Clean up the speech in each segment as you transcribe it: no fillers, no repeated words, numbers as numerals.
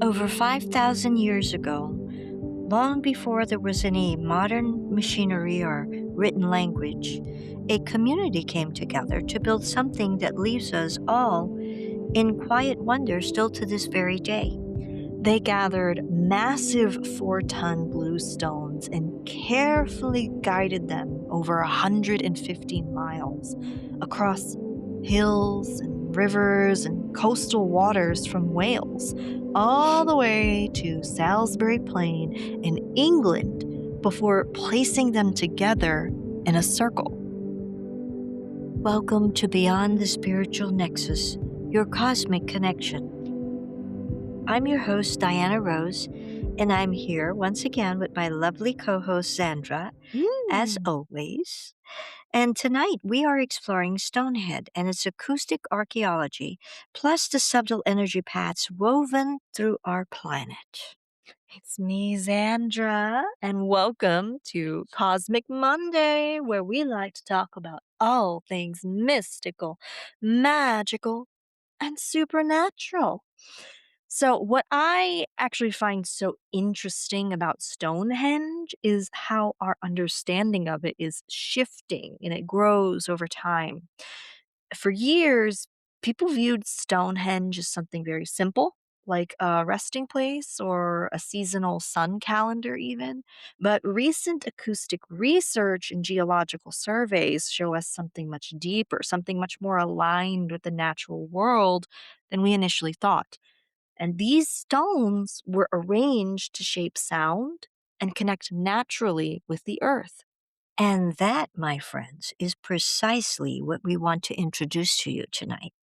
Over 5,000 years ago, long before there was any modern machinery or written language, a community came together to build something that leaves us all in quiet wonder still to this very day. They gathered massive 4-ton blue stones and carefully guided them over 115 miles across hills and rivers and coastal waters from Wales all the way to Salisbury Plain in England before placing them together in a circle. Welcome to Beyond the Spiritual Nexus, your cosmic connection. I'm your host, Diana Rose, and I'm here once again with my lovely co-host, Xandra, as always. And tonight we are exploring Stonehenge and its acoustic archaeology, plus the subtle energy paths woven through our planet. It's me, Xandra, and welcome to Cosmic Monday, where we like to talk about all things mystical, magical, and supernatural. So, what I actually find so interesting about Stonehenge is how our understanding of it is shifting and it grows over time. For years, people viewed Stonehenge as something very simple, like a resting place or a seasonal sun calendar, even. But recent acoustic research and geological surveys show us something much deeper, something much more aligned with the natural world than we initially thought. And these stones were arranged to shape sound and connect naturally with the earth. And that, my friends, is precisely what we want to introduce to you tonight.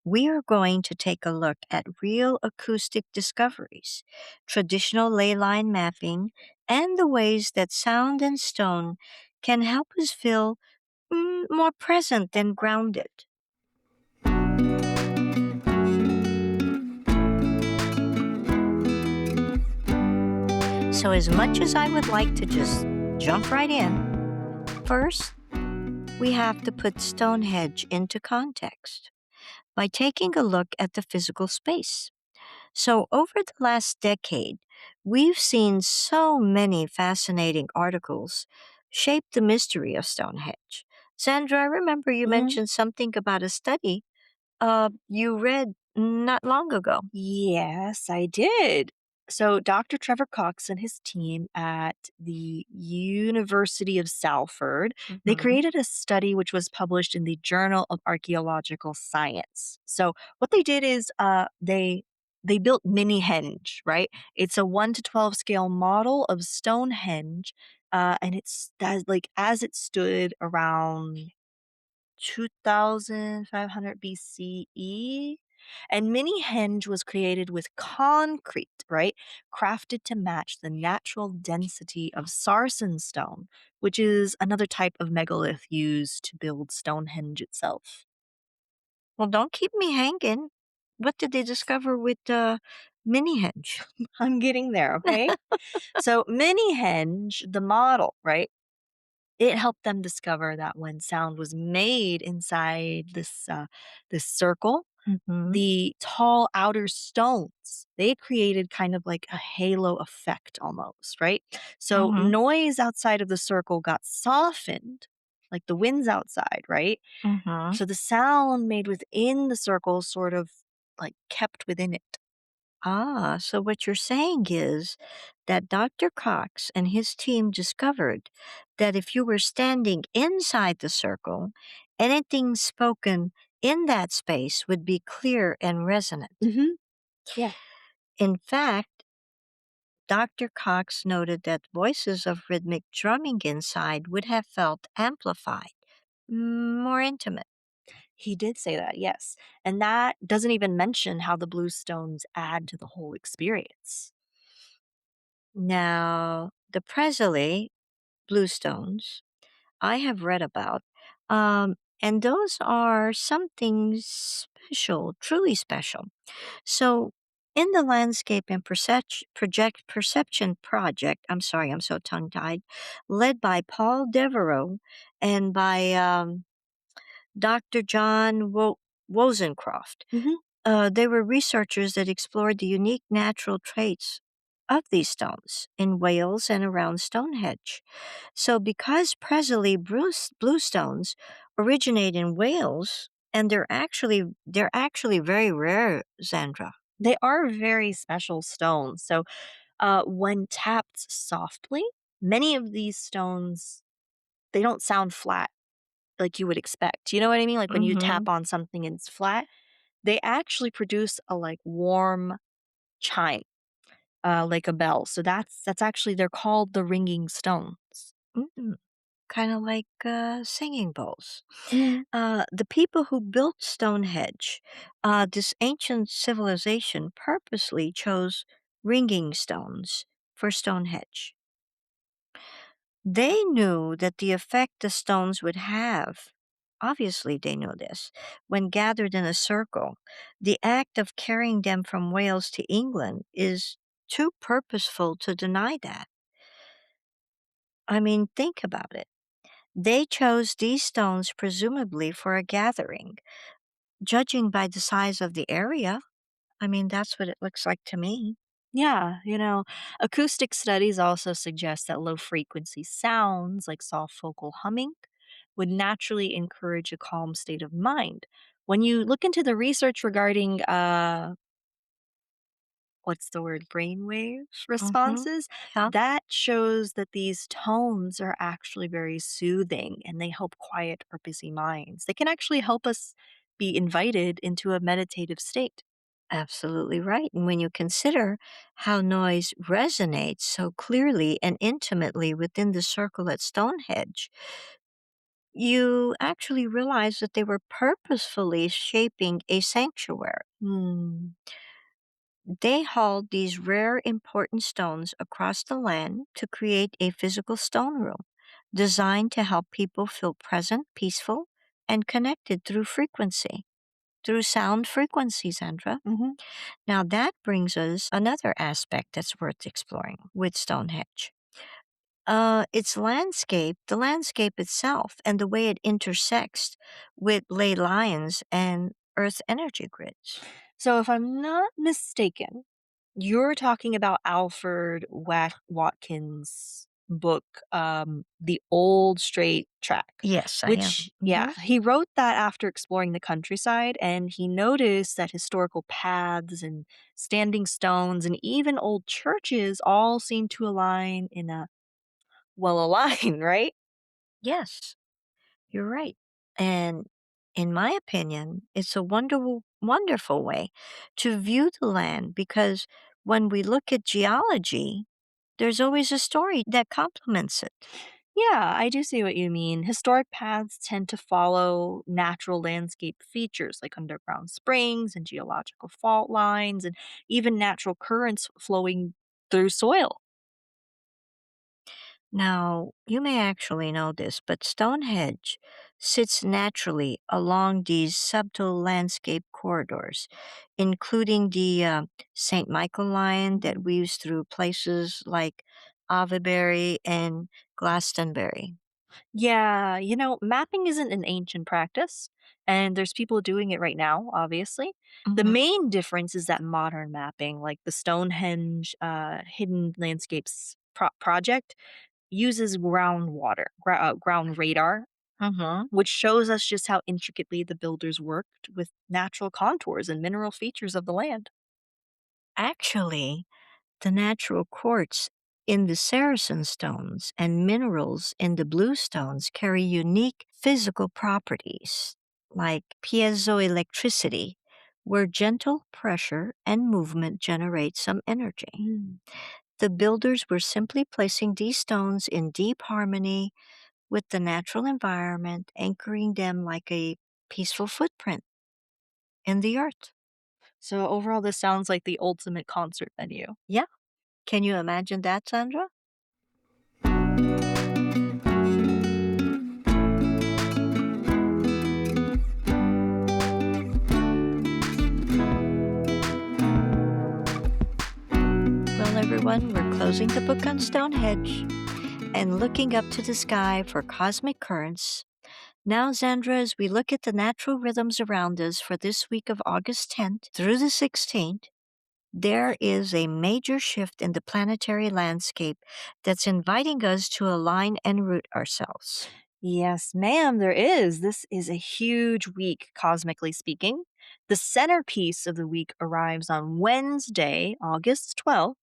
We are going to take a look at real acoustic discoveries, traditional ley line mapping, and the ways that sound and stone can help us feel more present and grounded. So, as much as I would like to just jump right in, first, we have to put Stonehenge into context by taking a look at the physical space. So, over the last decade, we've seen so many fascinating articles shape the mystery of Stonehenge. Sandra, I remember you Mhm. mentioned something about a study you read not long ago. Yes, I did. So, Dr. Trevor Cox and his team at the University of Salford, they Mhm. created a study which was published in the Journal of Archaeological Science. So, what they did is they built mini henge, right? It's a 1 to 12 scale model of Stonehenge, and it's as it stood around 2500 BCE. And Minihenge was created with concrete, right? Crafted to match the natural density of sarsen stone, which is another type of megalith used to build Stonehenge itself. Well, don't keep me hanging. What did they discover with Minihenge? I'm getting there, okay? So, Minihenge, the model, right? It helped them discover that when sound was made inside this circle, Mhm. the tall outer stones, they created kind of like a halo effect almost, right? So Mhm. noise outside of the circle got softened, like the winds outside, right? Mhm. So the sound made within the circle sort of like kept within it. Ah, so what you're saying is that Dr. Cox and his team discovered that if you were standing inside the circle, anything spoken in that space would be clear and resonant. Hmm. Yeah. In fact, Dr. Cox noted that voices of rhythmic drumming inside would have felt amplified, more intimate. He did say that, yes. And that doesn't even mention how the blue stones add to the whole experience. Now, the Presley Bluestones I have read about. And those are something special, truly special. So, in the Landscape and Perception Project, I'm sorry, I'm so tongue tied, led by Paul Devereaux and by Dr. John Wozencroft, They were researchers that explored the unique natural traits of these stones in Wales and around Stonehenge. So, because presently blue stones originate in Wales, and they're actually very rare, Xandra. They are very special stones. So, when tapped softly, many of these stones they don't sound flat like you would expect. You know what I mean? Like when you Mm-hmm. tap on something and it's flat, they actually produce a like warm chime, like a bell. So that's actually they're called the ringing stones. Mm-hmm. Kind of like singing bowls. Mhm. The people who built Stonehenge, this ancient civilization, purposely chose ringing stones for Stonehenge. They knew that the effect the stones would have, obviously, they knew this, when gathered in a circle. The act of carrying them from Wales to England is too purposeful to deny that. I mean, think about it. They chose these stones presumably for a gathering. Judging by the size of the area, I mean, that's what it looks like to me. Yeah, acoustic studies also suggest that low frequency sounds like soft vocal humming would naturally encourage a calm state of mind. When you look into the research regarding what's the word, brainwave Mm-hmm. responses, Yeah, that shows that these tones are actually very soothing and they help quiet our busy minds. They can actually help us be invited into a meditative state. absolutely right. And when you consider how noise resonates so clearly and intimately within the circle at Stonehenge, you actually realize that they were purposefully shaping a sanctuary. Hmm. They hauled these rare, important stones across the land to create a physical stone room designed to help people feel present, peaceful, and connected through frequency, through sound frequencies, Andra. Hmm. Now, that brings us another aspect that's worth exploring with Stonehenge. Its landscape, the landscape itself, and the way it intersects with ley lines and Earth energy grids. So, if I'm not mistaken, you're talking about Alfred Watkins' book, The Old Straight Track, Yes, I am. which, yeah, he wrote that after exploring the countryside and he noticed that historical paths and standing stones and even old churches all seem to align in a well aligned, right? Yes, you're right. And in my opinion, it's a wonderful way to view the land because when we look at geology, there's always a story that complements it. Yeah, I do see what you mean. Historic paths tend to follow natural landscape features like underground springs and geological fault lines and even natural currents flowing through soil. Now, you may actually know this, but Stonehenge sits naturally along these subtle landscape corridors, including the St. Michael line that weaves through places like Avebury and Glastonbury. Yeah, mapping isn't an ancient practice, and there's people doing it right now, obviously. The Mhm. main difference is that modern mapping, like the Stonehenge Hidden Landscapes project, uses ground radar, Mhm. which shows us just how intricately the builders worked with natural contours and mineral features of the land. Actually, the natural quartz in the Saracen stones and minerals in the blue stones carry unique physical properties, like piezoelectricity, where gentle pressure and movement generate some energy. Mm. The builders were simply placing these stones in deep harmony with the natural environment, anchoring them like a peaceful footprint in the earth. So overall, this sounds like the ultimate concert venue. Yeah. Can you imagine that, Sandra? Well, everyone, we're closing the book on Stonehenge and looking up to the sky for cosmic currents. Now, Xandra, as we look at the natural rhythms around us for this week of August 10th through the 16th, there is a major shift in the planetary landscape that's inviting us to align and root ourselves. Yes, ma'am, there is. This is a huge week, cosmically speaking. The centerpiece of the week arrives on Wednesday, August 12th,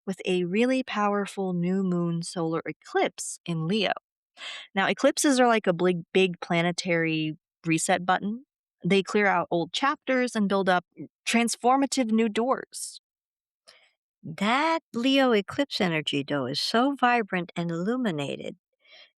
with a really powerful new moon solar eclipse in Leo. Now, eclipses are like a big planetary reset button. They clear out old chapters and build up transformative new doors. That Leo eclipse energy, though, is so vibrant and illuminated.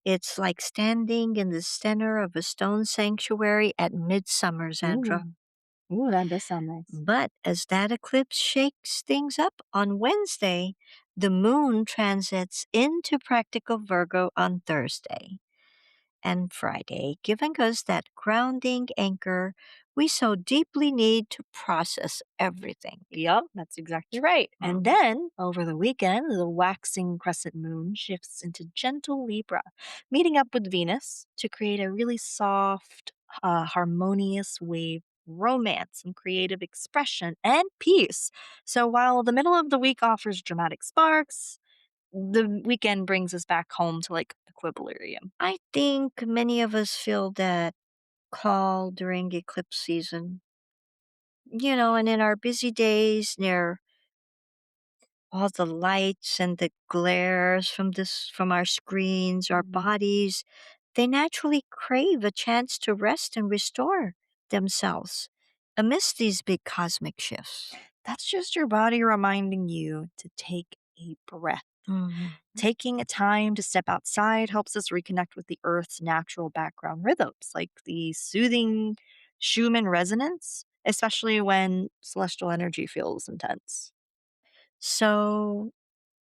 It's like standing in the center of a stone sanctuary at midsummer, Xandra. Ooh, ooh, that does sound nice. But as that eclipse shakes things up on Wednesday, the moon transits into practical Virgo on Thursday and Friday, giving us that grounding anchor we so deeply need to process everything. Yup, that's exactly right. And then, over the weekend, the waxing crescent moon shifts into gentle Libra, meeting up with Venus to create a really soft, harmonious wave of romance and creative expression and peace. So while the middle of the week offers dramatic sparks, the weekend brings us back home to like equilibrium. I think many of us feel that call during eclipse season. And in our busy days, near all the lights and the glares from our screens, our Mhm. bodies, they naturally crave a chance to rest and restore themselves amidst these big cosmic shifts. That's just your body reminding you to take a breath. Mhm. Taking a time to step outside helps us reconnect with the Earth's natural background rhythms, like the soothing Schumann resonance, especially when celestial energy feels intense. So,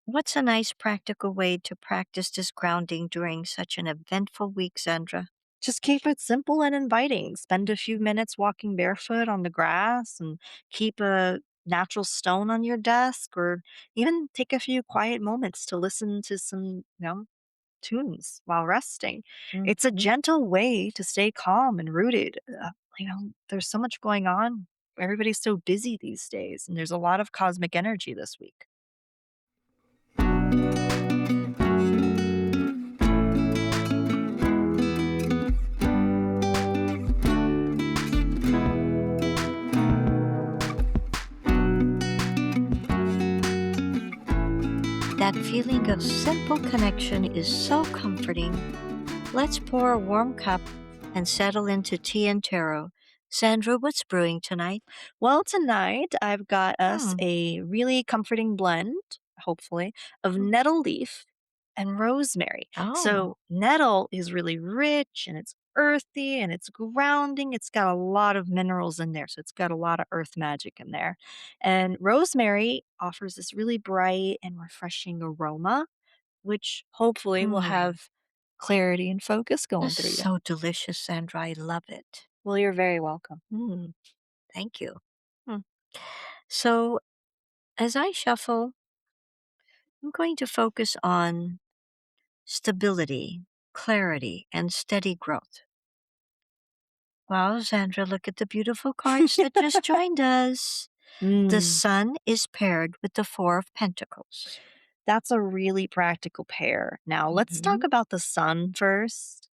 what's a nice practical way to practice this grounding during such an eventful week, Sandra? Just keep it simple and inviting. Spend a few minutes walking barefoot on the grass and keep a natural stone on your desk, or even take a few quiet moments to listen to some, tunes while resting. It's a Mhm. gentle way to stay calm and rooted. There's so much going on. Everybody's so busy these days, and there's a lot of cosmic energy this week. That feeling of simple connection is so comforting. Let's pour a warm cup and settle into tea and taro. Sandra, what's brewing tonight? Well, tonight I've got us Hmm. a really comforting blend, hopefully, of Hmm. nettle leaf and rosemary. Oh. So, nettle is really rich and it's earthy and it's grounding. It's got a lot of minerals in there. So, it's got a lot of earth magic in there. And rosemary offers this really bright and refreshing aroma, which hopefully will Mm. have clarity and focus going This through is you. so delicious, Sandra. I love it. Well, you're very welcome. Mm. Thank you. Hmm. So, as I shuffle, I'm going to focus on stability, clarity, and steady growth. Wow, Sandra, look at the beautiful cards that just joined us. The Mm. sun is paired with the Four of Pentacles. That's a really practical pair. Now, let's talk Mhm. about the sun first.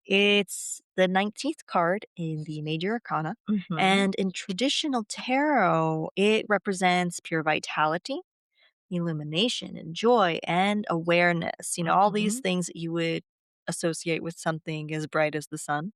It's the 19th card in the major arcana. Mhm. And in traditional tarot, it represents pure vitality, illumination, and joy, and awareness. All these Mhm. things that you would associate with something as bright as the sun.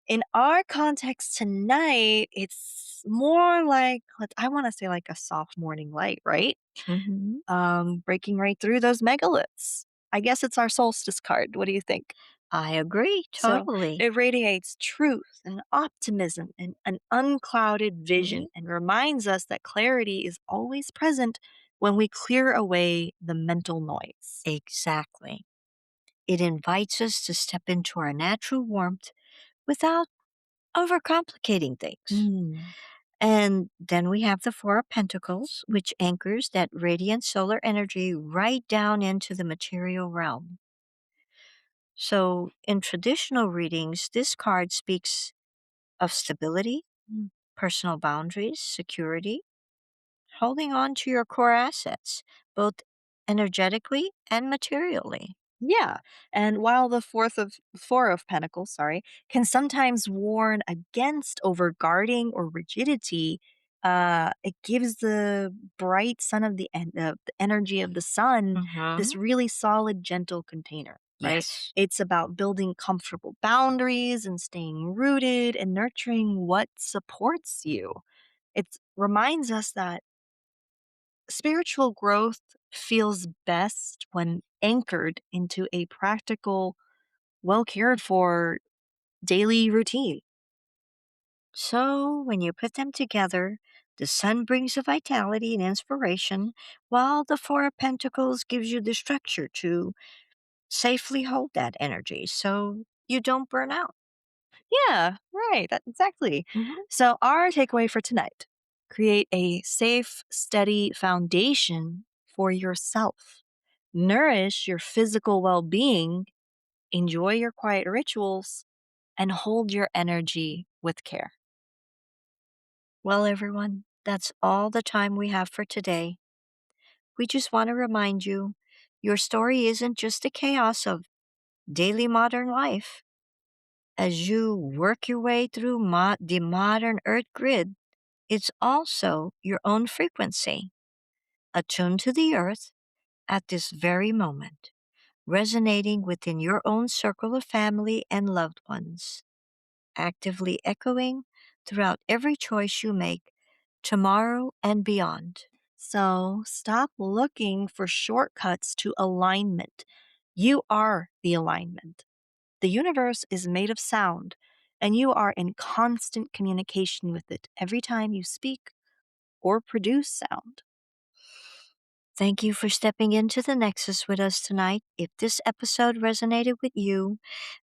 In our context tonight, it's more like, I want to say like a soft morning light, right? Mhm. Breaking right through those megaliths. I guess it's our solstice card. What do you think? I agree, So totally. it radiates truth and optimism and an unclouded Mhm. vision and reminds us that clarity is always present when we clear away the mental noise. Exactly. It invites us to step into our natural warmth without overcomplicating things. Mm. And then we have the Four of Pentacles, which anchors that radiant solar energy right down into the material realm. So, in traditional readings, this card speaks of stability, personal boundaries, security, holding on to your core assets, both energetically and materially. Yeah. And while the four of pentacles, sorry, can sometimes warn against overguarding or rigidity, it gives the bright sun of the energy of the sun Mm-hmm. this really solid, gentle container, right? Yes. It's about building comfortable boundaries and staying rooted and nurturing what supports you. It reminds us that spiritual growth feels best when anchored into a practical, well cared for daily routine. So, when you put them together, the sun brings the vitality and inspiration, while the Four of Pentacles gives you the structure to safely hold that energy so you don't burn out. Yeah, right. Exactly. Mhm. So, our takeaway for tonight: create a safe, steady foundation for yourself. Nourish your physical well being, enjoy your quiet rituals, and hold your energy with care. Well, everyone, that's all the time we have for today. We just want to remind you your story isn't just the chaos of daily modern life. As you work your way through the modern Earth grid, it's also your own frequency, attuned to the Earth at this very moment, resonating within your own circle of family and loved ones, actively echoing throughout every choice you make tomorrow and beyond. So stop looking for shortcuts to alignment. You are the alignment. The universe is made of sound, and you are in constant communication with it every time you speak or produce sound. Thank you for stepping into the Nexus with us tonight. If this episode resonated with you,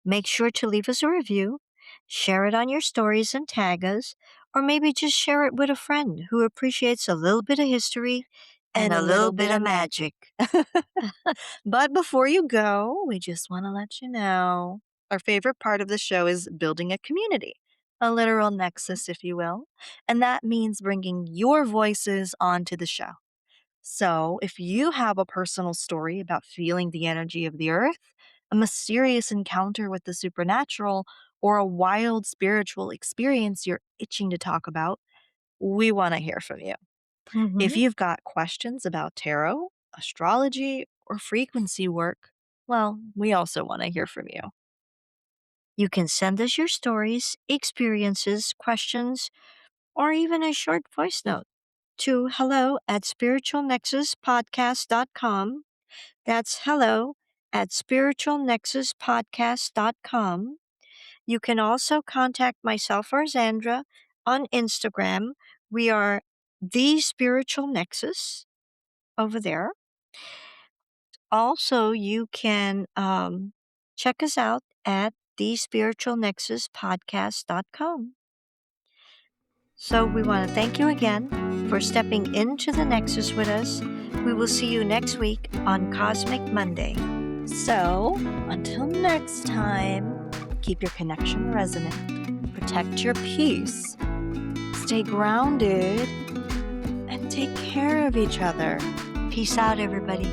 make sure to leave us a review, share it on your stories and tag us, or maybe just share it with a friend who appreciates a little bit of history and And a a little little bit bit of of magic. But before you go, we just want to let you know our favorite part of the show is building a community, a literal nexus, if you will. And that means bringing your voices onto the show. So, if you have a personal story about feeling the energy of the earth, a mysterious encounter with the supernatural, or a wild spiritual experience you're itching to talk about, we want to hear from you. If Mhm. you've got questions about tarot, astrology, or frequency work, well, we also want to hear from you. You can send us your stories, experiences, questions, or even a short voice note to hello@spiritualnexuspodcast.com. That's hello@spiritualnexuspodcast.com. You can also contact myself or Xandra on Instagram. We are The Spiritual Nexus over there. Also, you can check us out at thespiritualnexuspodcast.com. So we want to thank you again for stepping into the Nexus with us. We will see you next week on Cosmic Monday. So, until next time, keep your connection resonant, protect your peace, stay grounded, and take care of each other. Peace out, everybody.